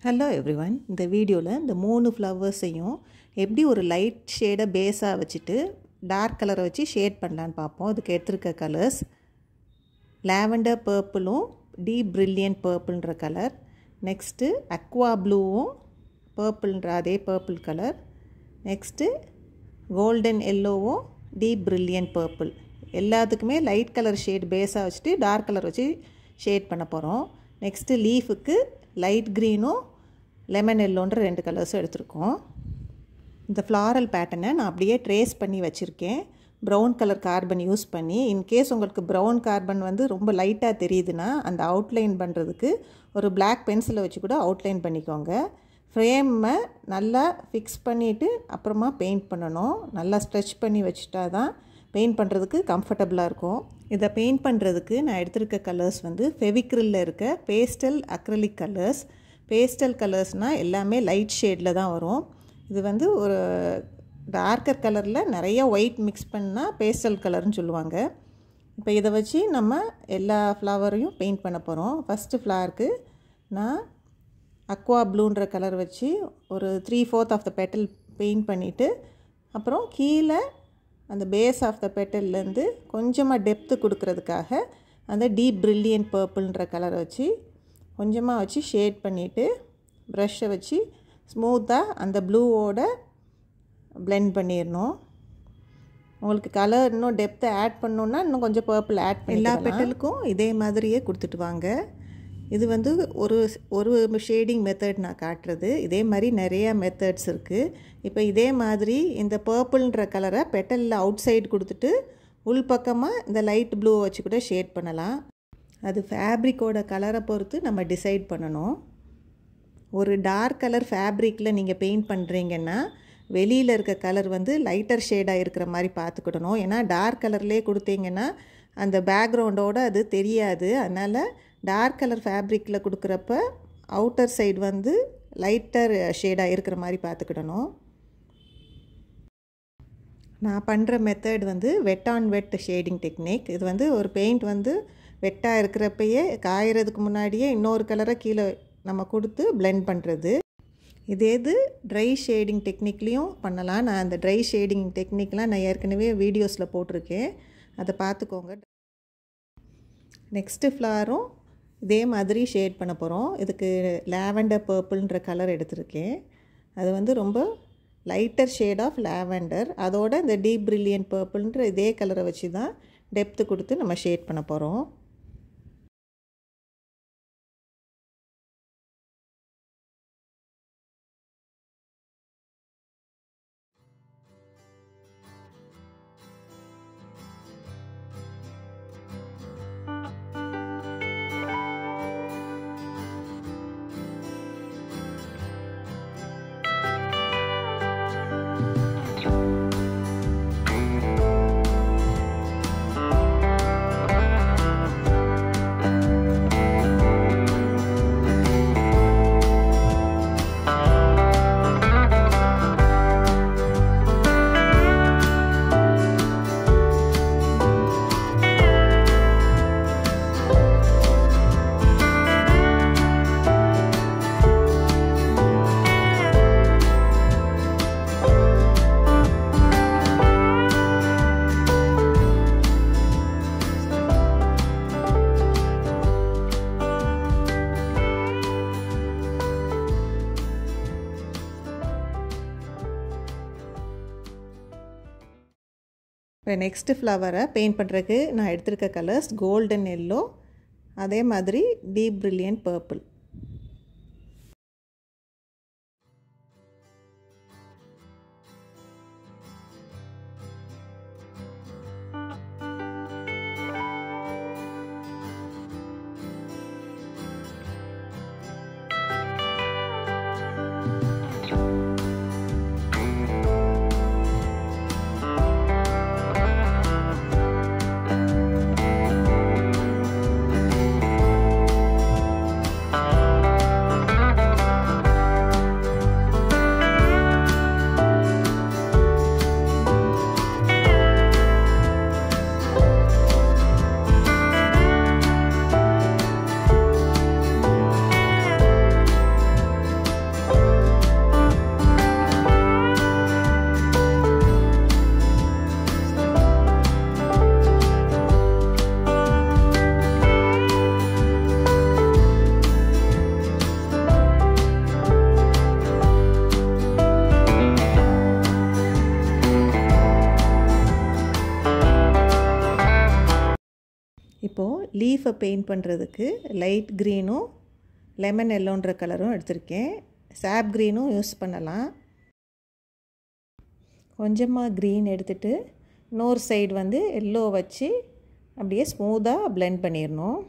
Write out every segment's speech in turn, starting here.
Hello everyone, இந்த வீடியோவில் இந்த 3 ஃப்ளவர்ஸையும் எப்படி ஒரு லைட் ஷேடை பேஸாக வச்சுட்டு டார்க் கலரை வச்சு ஷேட் பண்ணலான்னு பார்ப்போம். அதுக்கு எடுத்துருக்க கலர்ஸ் லாவெண்டர் பர்பிளும் டீப் பிரில்லியன்ட் பர்பிள்ன்ற கலர், நெக்ஸ்ட்டு அக்வா ப்ளூவும் பர்பிள்ன்ற அதே பர்பிள் கலர், நெக்ஸ்ட்டு கோல்டன் எல்லோவும் டீப் பிரில்லியன்ட் பர்பிள். எல்லாத்துக்குமே லைட் கலர் ஷேட் பேஸாக வச்சுட்டு டார்க் கலர் வச்சு ஷேட் பண்ண போகிறோம். நெக்ஸ்ட்டு லீஃபுக்கு லைட் க்ரீனும் லெமன் எல்லோன்ற 2 கலர்ஸும் எடுத்திருக்கோம். இந்த ஃப்ளாரல் பேட்டர்னை நான் அப்படியே ட்ரேஸ் பண்ணி வச்சுருக்கேன் ப்ரௌன் கலர் கார்பன் யூஸ் பண்ணி. இன்கேஸ் உங்களுக்கு ப்ரௌன் கார்பன் ரொம்ப லைட்டாக தெரியுதுன்னா அந்த அவுட்லைன் பண்ணுறதுக்கு ஒரு பிளாக் பென்சிலை வச்சு கூட அவுட்லைன் பண்ணிக்கோங்க. ஃப்ரேமை நல்லா ஃபிக்ஸ் பண்ணிவிட்டு அப்புறமா பெயிண்ட் பண்ணணும். நல்லா ஸ்ட்ரெச் பண்ணி வச்சுட்டா தான் பெயிண்ட் பண்ணுறதுக்கு கம்ஃபர்டபுளாக இருக்கும். இதை பெயிண்ட் பண்ணுறதுக்கு நான் எடுத்திருக்க கலர்ஸ் ஃபெவிக்ரிலில் இருக்க பேஸ்டல் அக்ரிலிக் கலர்ஸ். பேஸ்டல் கலர்ஸ்னால் எல்லாமே லைட் ஷேடில் தான் வரும். இது ஒரு டார்க்கர் கலரில் நிறைய ஒயிட் மிக்ஸ் பண்ணால் பேஸ்டல் கலர்னு சொல்லுவாங்க. இப்போ இதை வச்சு நம்ம எல்லா ஃப்ளவரையும் பெயிண்ட் பண்ண போகிறோம். ஃபஸ்ட்டு ஃப்ளவருக்கு நான் அக்வா ப்ளூன்ற கலர் வச்சு ஒரு 3/4 ஆஃப் த பெட்டல் பெயிண்ட் பண்ணிவிட்டு அப்புறம் கீழே அந்த பேஸ் ஆஃப் த பெட்டல்லேருந்து கொஞ்சமாக டெப்த்து கொடுக்கறதுக்காக அந்த டீப் பிரில்லியன்ட் பர்பிள்ன்ற கலரை வச்சு கொஞ்சமாக வச்சு ஷேட் பண்ணிவிட்டு ப்ரஷ்ஷை வச்சு ஸ்மூத்தாக அந்த ப்ளூவோட பிளெண்ட் பண்ணிடணும். உங்களுக்கு கலர் இன்னும் டெப்த்தை ஆட் பண்ணணுன்னா இன்னும் கொஞ்சம் பர்பிள் ஆட் பண்ணி எல்லா பெட்டலுக்கும் இதே மாதிரியே கொடுத்துட்டு வாங்க. இது ஒரு ஷேடிங் மெத்தட் நான் காட்டுறது. இதே மாதிரி நிறையா மெத்தட்ஸ் இருக்குது. இப்போ இதே மாதிரி இந்த பர்பிள்ன்ற கலரை பெட்டலில் அவுட் சைடு கொடுத்துட்டு உள்பக்கமாக இந்த லைட் ப்ளூவை வச்சு கூட ஷேட் பண்ணலாம். அது ஃபேப்ரிக்கோட கலரை பொறுத்து நம்ம டிசைட் பண்ணணும். ஒரு டார்க் கலர் ஃபேப்ரிக்கில் நீங்கள் பெயிண்ட் பண்ணுறீங்கன்னா வெளியில் இருக்க கலர் லைட்டர் ஷேடாக இருக்கிற மாதிரி பார்த்துக்கிடணும். ஏன்னா டார்க் கலர்லேயே கொடுத்தீங்கன்னா அந்த பேக்ரவுண்டோடு அது தெரியாது. அதனால் டார்க் கலர் ஃபேப்ரிக்கில் கொடுக்குறப்ப அவுட்டர் சைடு லைட்டர் ஷேடாக இருக்கிற மாதிரி பார்த்துக்கிடணும். நான் பண்ணுற method wet on wet shading technique. இது ஒரு பெயிண்ட் வெட்டாக இருக்கிறப்பயே காயறதுக்கு முன்னாடியே இன்னொரு கலரை கீழே நம்ம கொடுத்து பிளெண்ட் பண்ணுறது. இது ட்ரை ஷேடிங் டெக்னிக்லேயும் பண்ணலாம். நான் அந்த ட்ரை ஷேடிங் டெக்னிக்லாம் நான் ஏற்கனவே வீடியோஸில் போட்டிருக்கேன், அதை பார்த்துக்கோங்க. நெக்ஸ்ட்டு ஃப்ளவரும் இதே மாதிரி ஷேட் பண்ண போகிறோம். இதுக்கு லாவெண்டர் பர்பிள்ன்ற கலர் எடுத்திருக்கேன். அது ரொம்ப லைட்டர் ஷேட் ஆஃப் லாவெண்டர். அதோட இந்த டீப் பிரில்லியன்ட் பர்பிள்ன்ற இதே கலரை வச்சு தான் டெப்த்து கொடுத்து நம்ம ஷேட் பண்ண போகிறோம். இப்போ நெக்ஸ்ட்டு ஃப்ளவரை பெயிண்ட் பண்ணுறதுக்கு நான் எடுத்திருக்க கலர்ஸ் கோல்டன் எல்லோ, அதே மாதிரி டீப் பிரில்லியன்ட் பர்பிள். இப்போது லீஃபை பெயிண்ட் பண்ணுறதுக்கு லைட் க்ரீனும் லெமன் எல்லோன்ற கலரும் எடுத்திருக்கேன். சாப் க்ரீனும் யூஸ் பண்ணலாம். கொஞ்சமாக க்ரீன் எடுத்துகிட்டு இன்னொரு சைடு வந்து எல்லோ வச்சு அப்படியே ஸ்மூத்தாக பிளெண்ட் பண்ணிடணும்.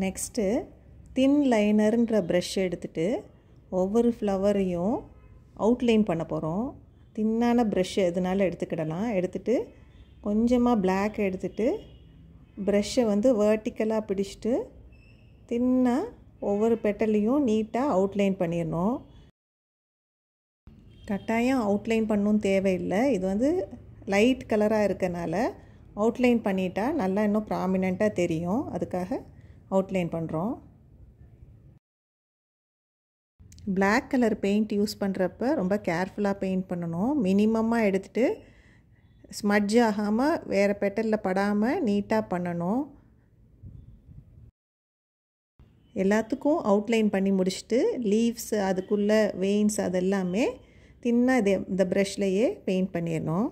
நெக்ஸ்ட்டு தின் லைனர்ன்ற ப்ரஷ் எடுத்துகிட்டு ஒவ்வொரு ஃப்ளவரையும் அவுட்லைன் பண்ண போகிறோம். தின்னான ப்ரஷ் எதுனாலும் எடுத்துக்கிடலாம். எடுத்துகிட்டு கொஞ்சமாக பிளாக் எடுத்துகிட்டு ப்ரஷ்ஷை வந்து வேர்ட்டிக்கலாக பிடிச்சிட்டு தின்னாக ஒவ்வொரு பெட்டலையும் நீட்டாக அவுட்லைன் பண்ணிடணும். கட்டாயம் அவுட்லைன் பண்ணணும் தேவையில்லை. இது வந்து லைட் கலராக இருக்கனால அவுட்லைன் பண்ணிட்டா நல்லா இன்னும் ப்ராமினெண்ட்டாக தெரியும். அதுக்காக அவுட்லைன் பண்ணுறோம். பிளாக் கலர் பெயிண்ட் யூஸ் பண்ணுறப்ப ரொம்ப கேர்ஃபுல்லாக பெயிண்ட் பண்ணணும். மினிமமாக எடுத்துகிட்டு ஸ்மட்ஜ் ஆகாமல் வேறு பெட்டலில் படாமல் நீட்டாக பண்ணணும். எல்லாத்துக்கும் அவுட்லைன் பண்ணி முடிச்சுட்டு லீவ்ஸ் அதுக்குள்ளே வெயின்ஸ் அதெல்லாமே தின்னாக இந்த ப்ரஷ்லையே பெயிண்ட் பண்ணிடணும்.